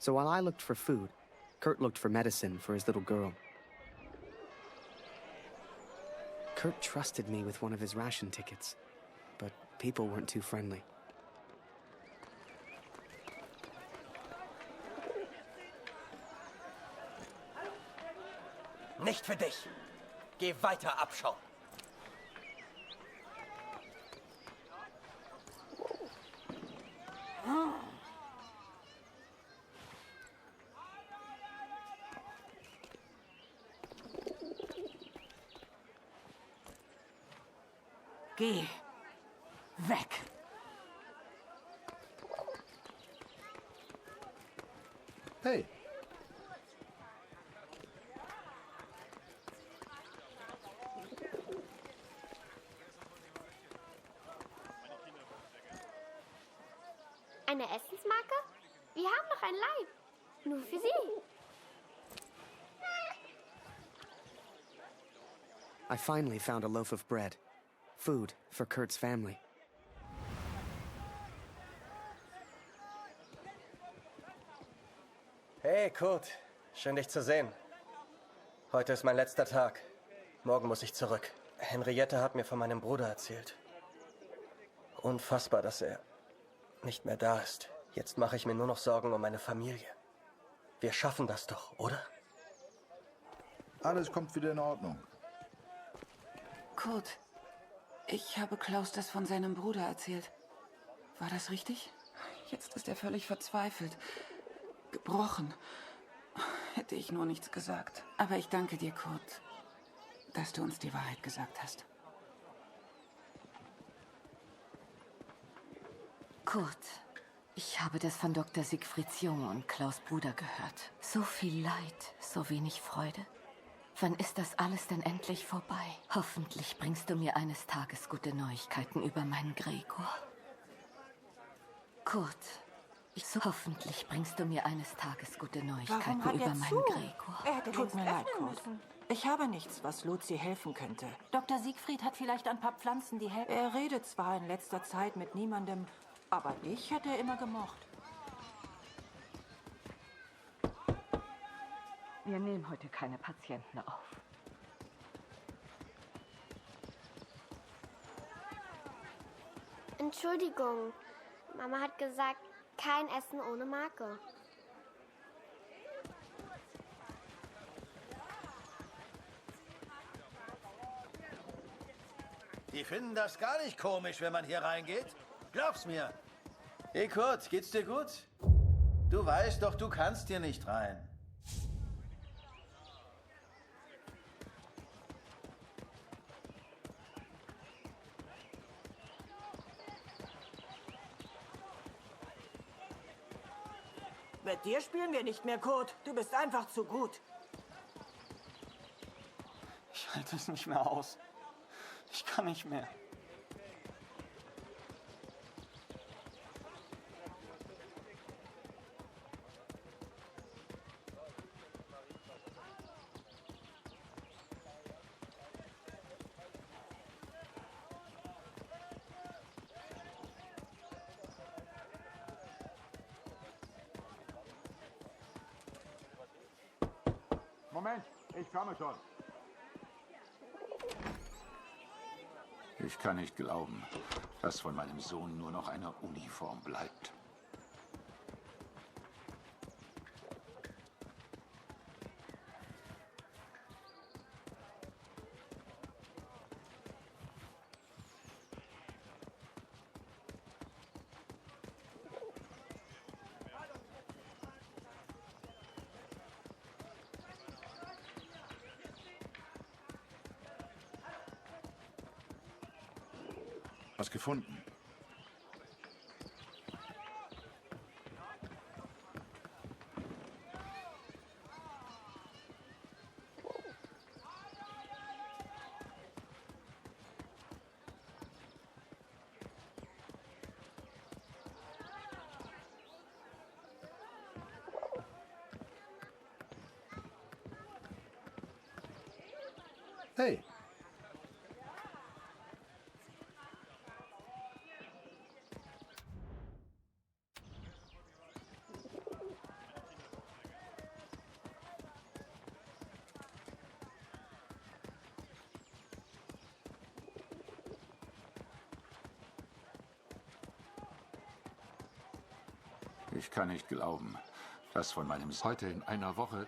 So while I looked for food, Kurt looked for medicine for his little girl. Kurt trusted me with one of his ration tickets, but people weren't too friendly. Nicht für dich. Geh weiter, Abschau. Geh weg. Hey. Eine Essensmarke? Wir haben noch ein Leib. Nur für Sie. I finally found a loaf of bread. Food for Kurt's family. Hey, Kurt. Schön, dich zu sehen. Heute ist mein letzter Tag. Morgen muss ich zurück. Henriette hat mir von meinem Bruder erzählt. Unfassbar, dass er nicht mehr da ist. Jetzt mache ich mir nur noch Sorgen um meine Familie. Wir schaffen das doch, oder? Alles kommt wieder in Ordnung. Kurt, ich habe Klaus das von seinem Bruder erzählt. War das richtig? Jetzt ist er völlig verzweifelt. Gebrochen. Hätte ich nur nichts gesagt. Aber ich danke dir, Kurt, dass du uns die Wahrheit gesagt hast. Kurt, ich habe das von Dr. Siegfrieds Junge und Klaus' Bruder gehört. So viel Leid, so wenig Freude. Wann ist das alles denn endlich vorbei? Hoffentlich bringst du mir eines Tages gute Neuigkeiten über meinen Gregor. Kurt, hoffentlich bringst du mir eines Tages gute Neuigkeiten über meinen Gregor. Er hätte Tut mir leid, Kurt. Ich habe nichts, was Luzi helfen könnte. Dr. Siegfried hat vielleicht ein paar Pflanzen, die helfen. Er redet zwar in letzter Zeit mit niemandem, aber dich hätte er immer gemocht. Wir nehmen heute keine Patienten auf. Entschuldigung. Mama hat gesagt, kein Essen ohne Marke. Die finden das gar nicht komisch, wenn man hier reingeht. Glaub's mir. Hey Kurt, geht's dir gut? Du weißt doch, du kannst hier nicht rein. Mit dir spielen wir nicht mehr, Kurt. Du bist einfach zu gut. Ich halte es nicht mehr aus. Ich kann nicht mehr. Moment, ich komme schon. Ich kann nicht glauben, dass von meinem Sohn nur noch eine Uniform bleibt. Was gefunden? Hey. Ich kann nicht glauben, dass von meinem heute in einer Woche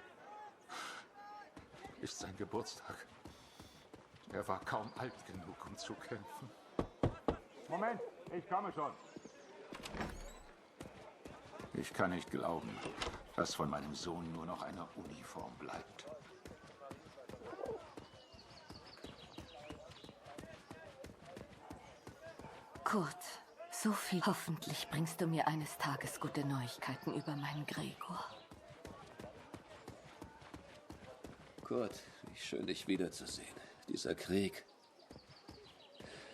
ist sein Geburtstag. Er war kaum alt genug, um zu kämpfen. Moment, ich komme schon. Ich kann nicht glauben, dass von meinem Sohn nur noch eine Uniform bleibt. Kurt, so viel. Hoffentlich bringst du mir eines Tages gute Neuigkeiten über meinen Gregor. Kurt, wie schön, dich wiederzusehen. Dieser Krieg.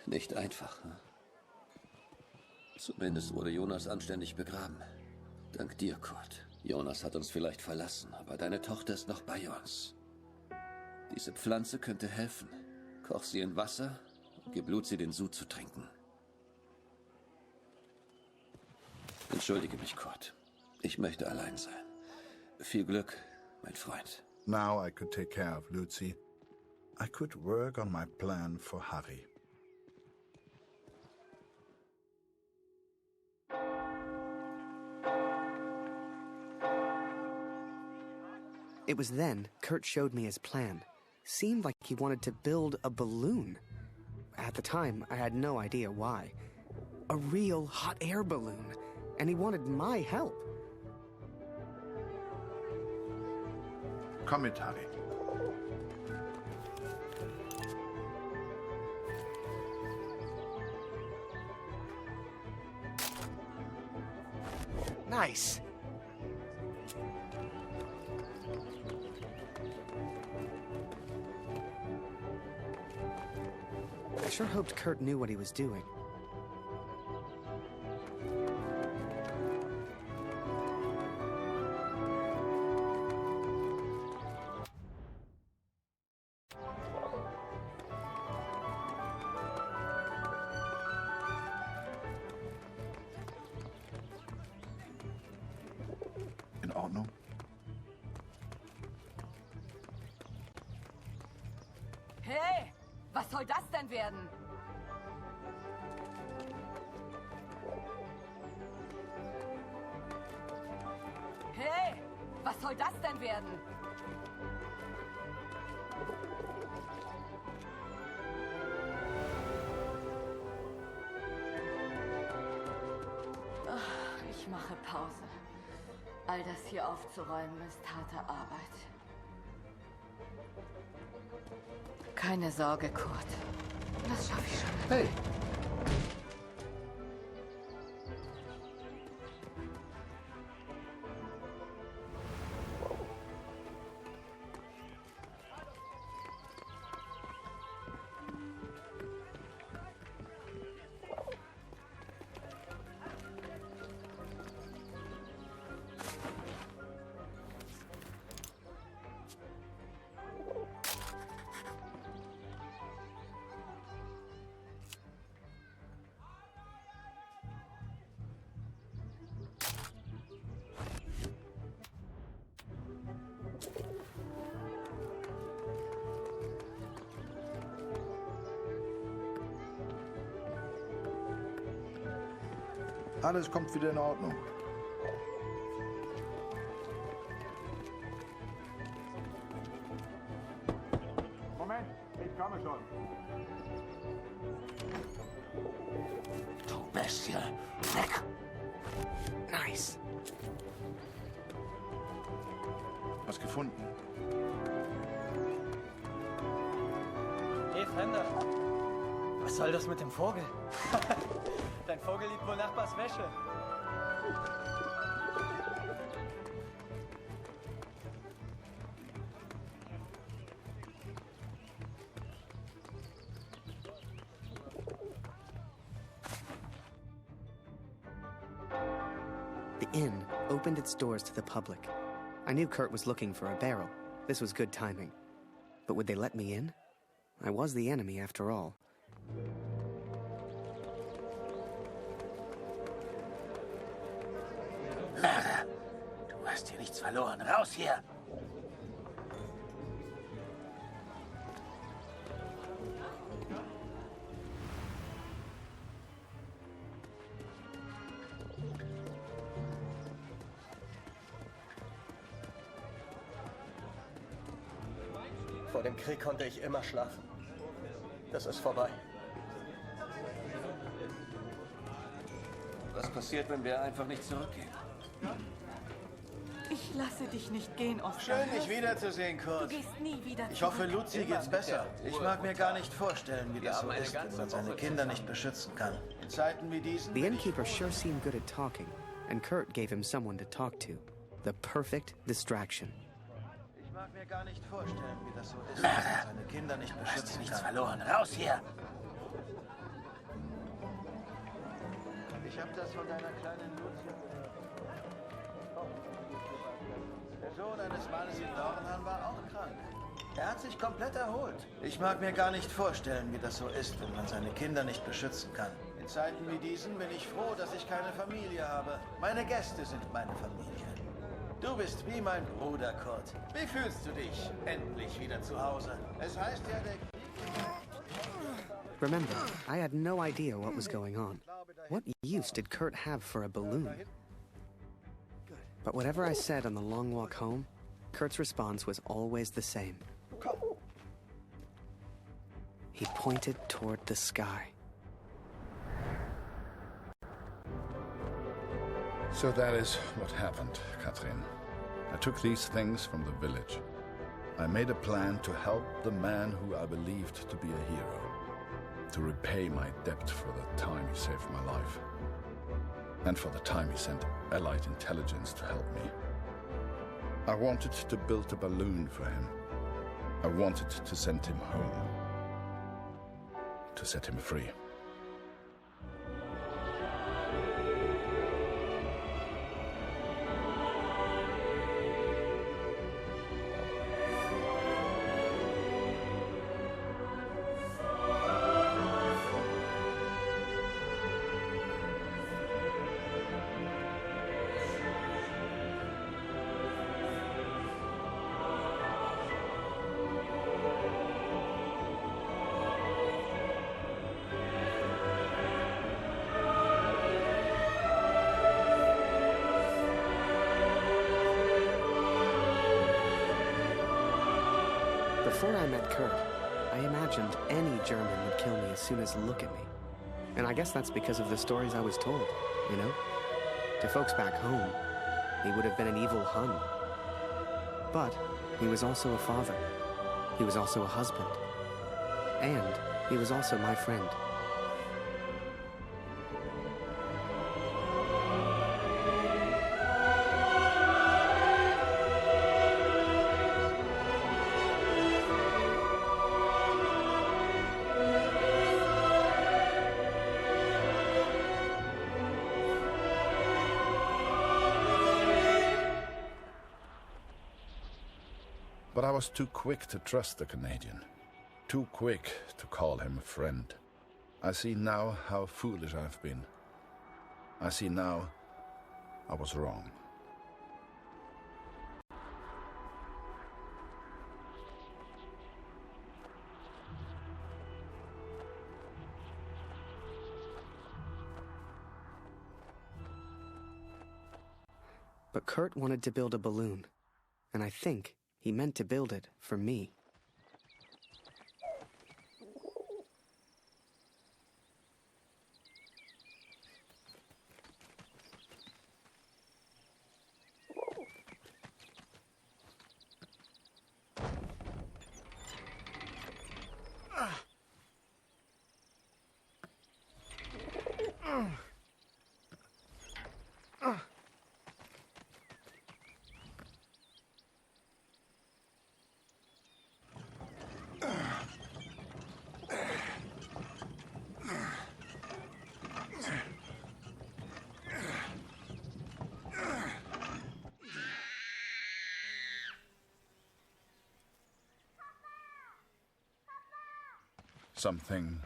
Nicht einfach, hm? Zumindest wurde Jonas anständig begraben. Dank dir, Kurt. Jonas hat uns vielleicht verlassen, aber deine Tochter ist noch bei uns. Diese Pflanze könnte helfen. Koch sie in Wasser und gib Luzi den Sud zu trinken. Entschuldige mich, Kurt. Ich möchte allein sein. Viel Glück, mein Freund. Now I could take care of Lucy. I could work on my plan for Harry. It was then Kurt showed me his plan. Seemed like he wanted to build a balloon. At the time, I had no idea why. A real hot air balloon. And he wanted my help. Komm mit, Harry. Nice. I sure hoped Kurt knew what he was doing. In Ordnung? Hey, was soll das denn werden? Hey, was soll das denn werden? Ich mache Pause. All das hier aufzuräumen ist harte Arbeit. Keine Sorge, Kurt. Das schaffe ich schon. Hey! Alles kommt wieder in Ordnung. Moment, ich komme schon. Du Bestie, weg! Nice. Was gefunden? Hey, Fender. Was soll das mit dem Vogel? Dein Vogel liebt wohl Nachbars Wäsche. The inn opened its doors to the public. I knew Kurt was looking for a barrel. This was good timing. But would they let me in? I was the enemy after all. Lara, du hast hier nichts verloren. Raus hier! Vor dem Krieg konnte ich immer schlafen. Das ist vorbei. Was passiert, wenn wir einfach nicht zurückgehen? Ich lasse dich nicht gehen, Oscar. Schön, dich wiederzusehen, Kurt. Du gehst nie wieder Ich hoffe, zurück. Luzi geht's besser. Ich mag mir gar nicht vorstellen, wie das so ist, wenn man seine Kinder nicht beschützen kann. In Zeiten wie diesen... The innkeeper sure seemed good at talking, and Kurt gave him someone to talk to. The perfect distraction. Ich mag mir gar nicht vorstellen, wie das so ist, wenn man seine Kinder nicht beschützen kann. Nichts verloren. Raus hier! Ich hab das von deiner kleinen Luzi gehört. Der Sohn eines Mannes in Dornheim war auch krank. Er hat sich komplett erholt. Ich mag mir gar nicht vorstellen, wie das so ist, wenn man seine Kinder nicht beschützen kann. In Zeiten wie diesen bin ich froh, dass ich keine Familie habe. Meine Gäste sind meine Familie. Du bist wie mein Bruder, Kurt. Wie fühlst du dich? Endlich wieder zu Hause. Es heißt ja, der... Remember, I had no idea what was going on. What use did Kurt have for a balloon? But whatever I said on the long walk home, Kurt's response was always the same. He pointed toward the sky. So that is what happened, Catherine. I took these things from the village. I made a plan to help the man who I believed to be a hero, to repay my debt for the time he saved my life, and for the time he sent Allied intelligence to help me. I wanted to build a balloon for him. I wanted to send him home, to set him free. Before I met Kurt, I imagined any German would kill me as soon as look at me. And I guess that's because of the stories I was told, you know? To folks back home, he would have been an evil Hun. But he was also a father. He was also a husband. And he was also my friend. But I was too quick to trust the Canadian. Too quick to call him a friend. I see now how foolish I've been. I see now I was wrong. But Kurt wanted to build a balloon, and I think he meant to build it for me. Something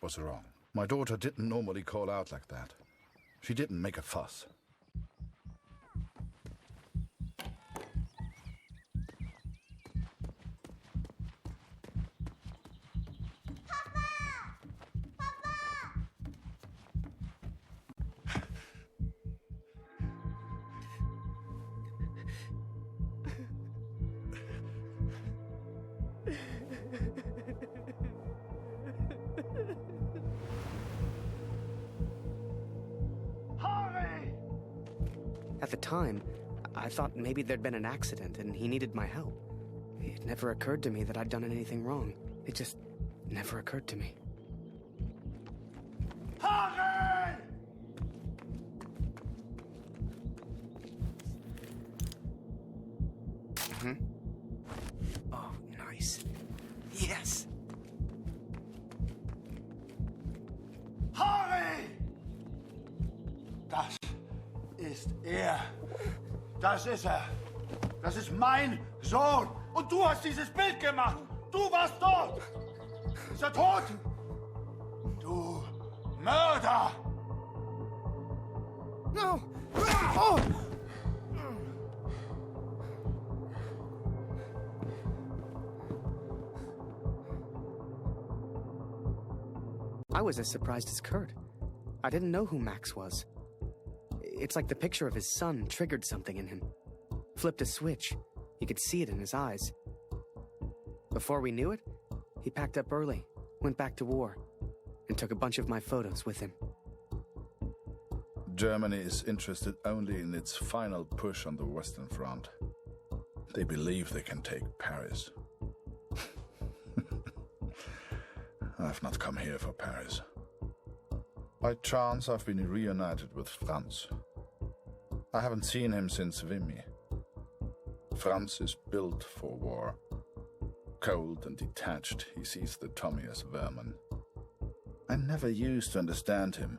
was wrong. My daughter didn't normally call out like that. She didn't make a fuss. At the time, I thought maybe there'd been an accident and he needed my help. It never occurred to me that I'd done anything wrong. It just never occurred to me. Harry! Oh, nice. Yes! Harry! Das ist er. Das ist er. Das ist mein Sohn. Und du hast dieses Bild gemacht. Du warst dort. Ist er tot? Du Mörder! No! Oh! I was as surprised as Kurt. I didn't know who Max was. It's like the picture of his son triggered something in him. Flipped a switch. You could see it in his eyes. Before we knew it, he packed up early, went back to war, and took a bunch of my photos with him. Germany is interested only in its final push on the Western Front. They believe they can take Paris. I've not come here for Paris. By chance, I've been reunited with Franz. I haven't seen him since Vimy. Franz is built for war. Cold and detached, he sees the Tommy as vermin. I never used to understand him,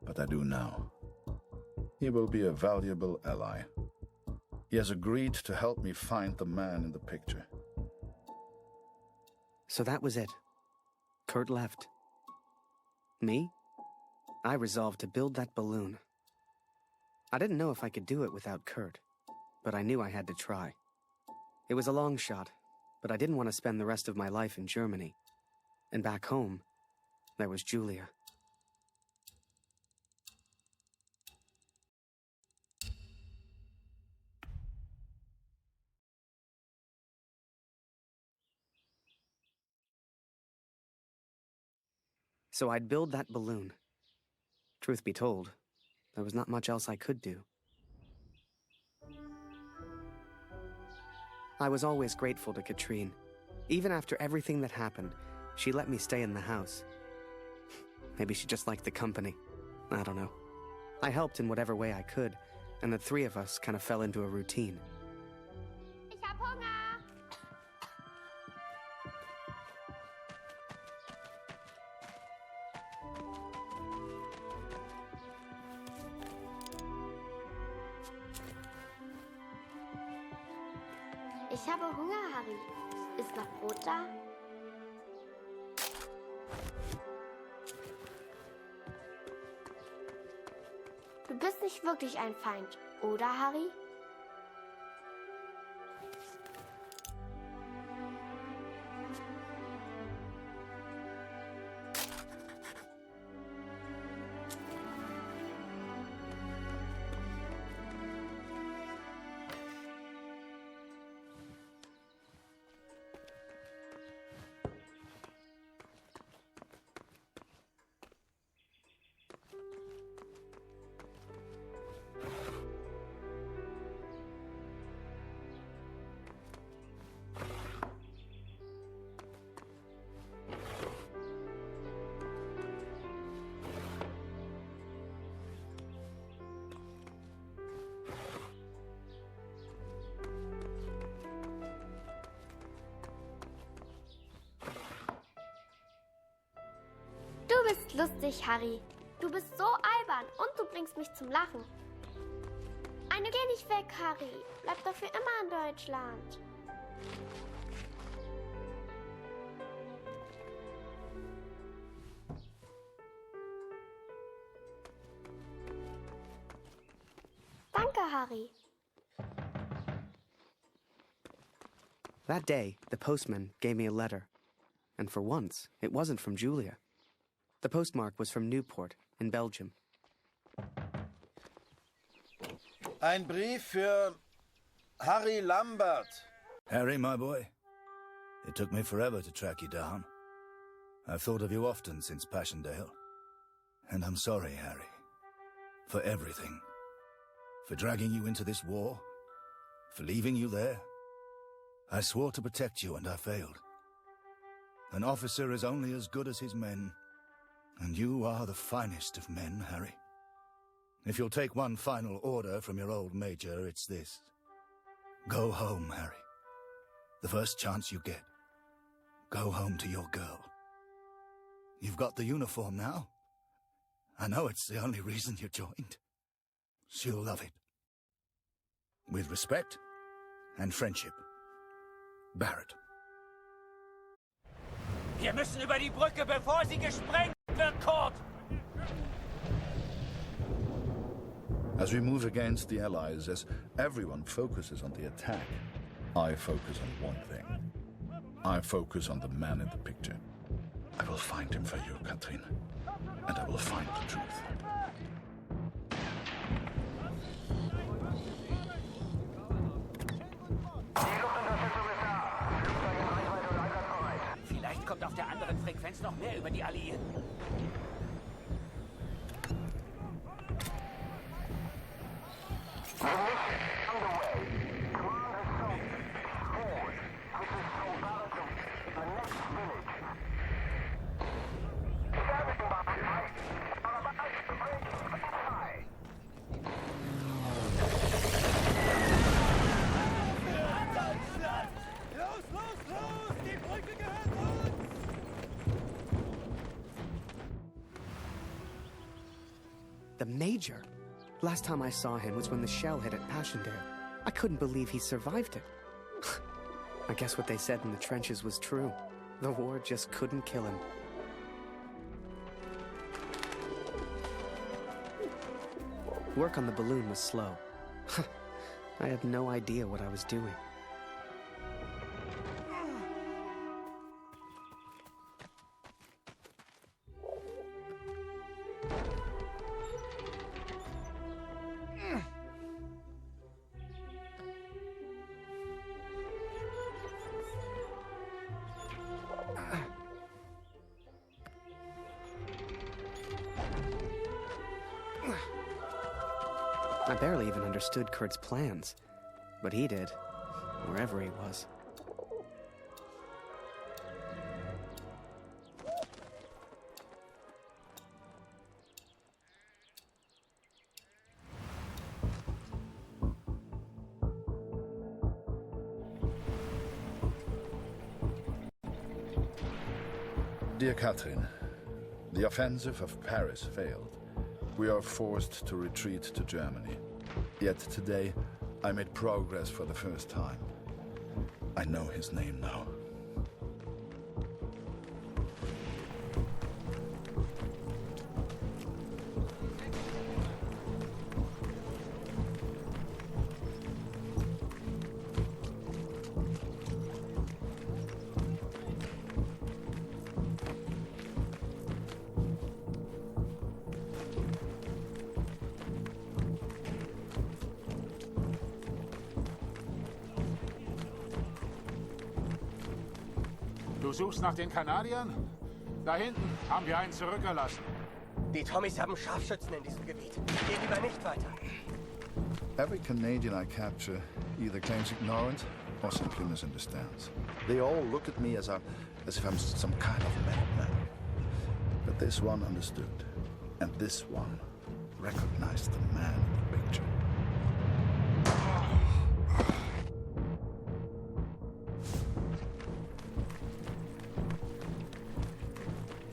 but I do now. He will be a valuable ally. He has agreed to help me find the man in the picture. So that was it. Kurt left. Me? I resolved to build that balloon. I didn't know if I could do it without Kurt, but I knew I had to try. It was a long shot, but I didn't want to spend the rest of my life in Germany. And back home, there was Julia. So I'd build that balloon. Truth be told, there was not much else I could do. I was always grateful to Katrine. Even after everything that happened, she let me stay in the house. Maybe she just liked the company. I don't know. I helped in whatever way I could, and the three of us kind of fell into a routine. Ich hab Hunger. Ich habe Hunger, Harry. Ist noch Brot da? Du bist nicht wirklich ein Feind, oder, Harry? Du bist lustig, Harry. Du bist so albern und du bringst mich zum Lachen. Geh nicht weg, Harry. Bleib doch für immer in Deutschland. Danke, Harry. That day, the postman gave me a letter. And for once, it wasn't from Julia. The postmark was from Newport in Belgium. Ein Brief für Harry Lambert. Harry, my boy. It took me forever to track you down. I've thought of you often since Passchendaele. And I'm sorry, Harry. For everything. for dragging you into this war, for leaving you there. I swore to protect you, and I failed. An officer is only as good as his men, and you are the finest of men, Harry. If you'll take one final order from your old major, it's this. Go home, Harry. The first chance you get. Go home to your girl. You've got the uniform now. I know it's the only reason you joined. She'll love it. With respect and friendship. Barrett. Wir müssen über die Brücke, bevor sie gesprengt wird, Kurt! As we move against the Allies, as everyone focuses on the attack, I focus on one thing. I focus on the man in the picture. I will find him for you, Katrin. And I will find the truth. Vielleicht kommt auf der anderen Frequenz noch mehr über die Alliierten. The Major? Last time I saw him was when the shell hit at Passchendaele. I couldn't believe he survived it. I guess what they said in the trenches was true. The war just couldn't kill him. Work on the balloon was slow. I had no idea what I was doing. I barely even understood Kurt's plans, but he did, wherever he was. Dear Katrin, the offensive of Paris failed. We are forced to retreat to Germany. Yet today, I made progress for the first time. I know his name now. Du suchst nach den Kanadiern? Da hinten haben wir einen zurückgelassen. Die Tommies haben Scharfschützen in diesem Gebiet. Geh lieber nicht weiter. Every Canadian I capture either claims ignorance or simply misunderstands. They all look at me as if I'm some kind of madman. But this one understood, and this one recognized the man in the picture.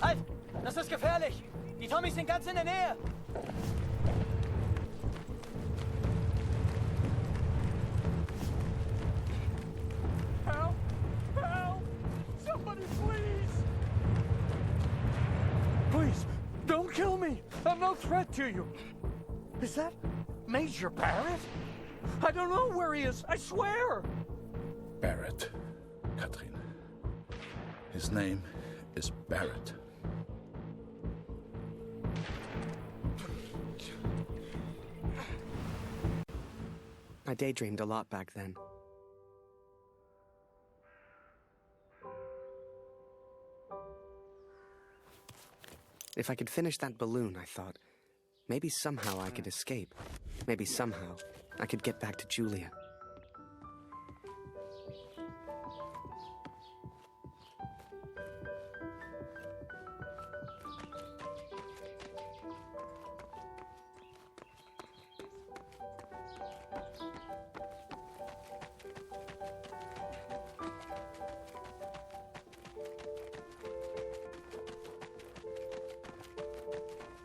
Halt! Das ist gefährlich! Die Tommies sind ganz in der Nähe! Help! Help! Somebody, please! Please, don't kill me! I'm no threat to you! Is that Major Barrett? I don't know where he is, I swear! Barrett, Katrin. His name is Barrett. I daydreamed a lot back then. If I could finish that balloon, I thought, Maybe somehow I could escape. Maybe somehow I could get back to Julia.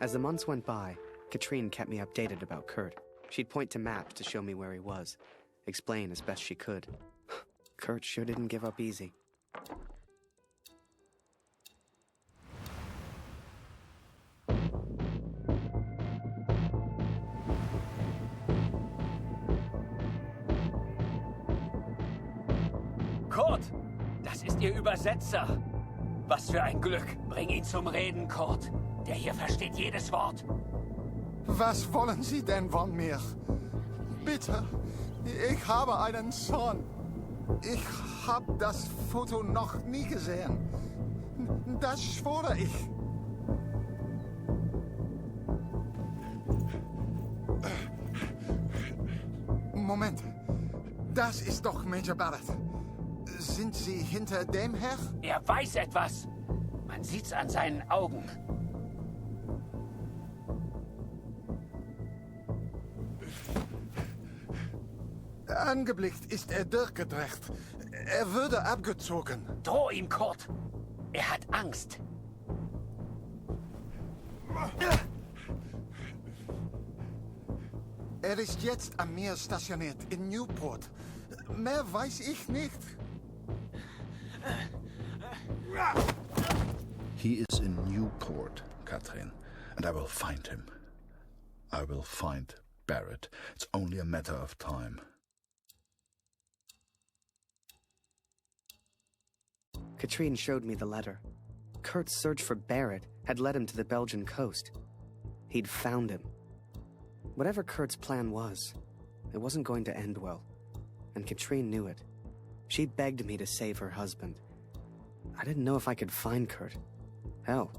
As the months went by, Katrine kept me updated about Kurt. She'd point to maps to show me where he was, explain as best she could. Kurt sure didn't give up easy. Kurt, das ist Ihr Übersetzer. Was für ein Glück. Bring ihn zum Reden, Kurt. Der hier versteht jedes Wort. Was wollen Sie denn von mir? Bitte, ich habe einen Sohn. Ich habe das Foto noch nie gesehen. Das schwöre ich. Moment, das ist doch Major Barrett. Sind Sie hinter dem Herr? Er weiß etwas. Man sieht's an seinen Augen. Angeblickt ist er durchgedreht. Er würde abgezogen. Droh ihm, Kurt. Er hat Angst. Er ist jetzt am Meer stationiert, in Newport. Mehr weiß ich nicht. He is in Newport, Katrin, and I will find him. I will find Barrett. It's only a matter of time. Katrine showed me the letter. Kurt's search for Barrett had led him to the Belgian coast. He'd found him. Whatever Kurt's plan was, it wasn't going to end well. And Katrine knew it. She begged me to save her husband. I didn't know if I could find Kurt. Hell,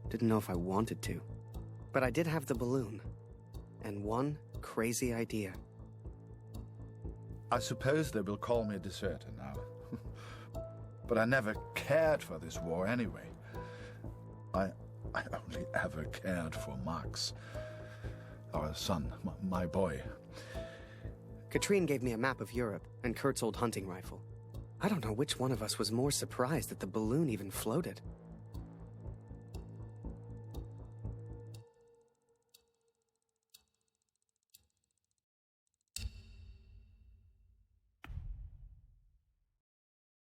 didn't know if I wanted to. But I did have the balloon. And one crazy idea. I suppose they will call me a deserter now. But I never cared for this war anyway. I only ever cared for Max. Our son, my boy. Katrine gave me a map of Europe and Kurt's old hunting rifle. I don't know which one of us was more surprised that the balloon even floated.